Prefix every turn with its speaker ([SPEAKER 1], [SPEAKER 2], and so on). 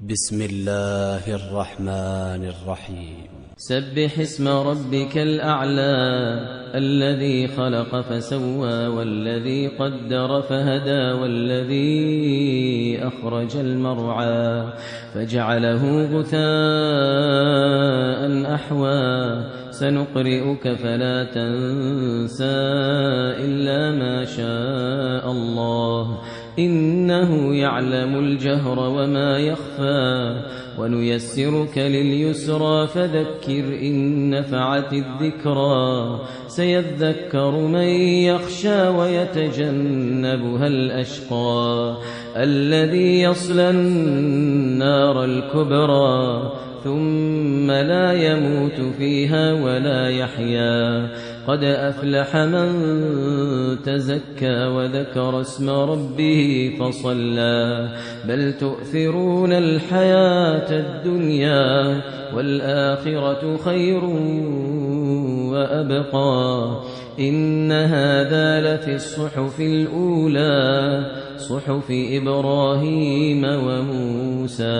[SPEAKER 1] بسم الله الرحمن الرحيم.
[SPEAKER 2] سبح اسم ربك الأعلى الذي خلق فسوى والذي قدر فهدى والذي أخرج المرعى فجعله غثاء أحوى سنقرئك فلا تنسى إلا ما شاء الله إنه يعلم الجهر وما يخفى ونيسرك لليسرى فذكر إن نفعت الذكرى سيذكر من يخشى ويتجنبها الأشقى الذي يصلى النار الكبرى ثم لا يموت فيها ولا يحيا قد أفلح من تزكى وذكر اسم ربه فصلى بل تؤثرون الحياة الدنيا والآخرة خير وأبقى إن هذا لفي الصحف الأولى صحف إبراهيم وموسى.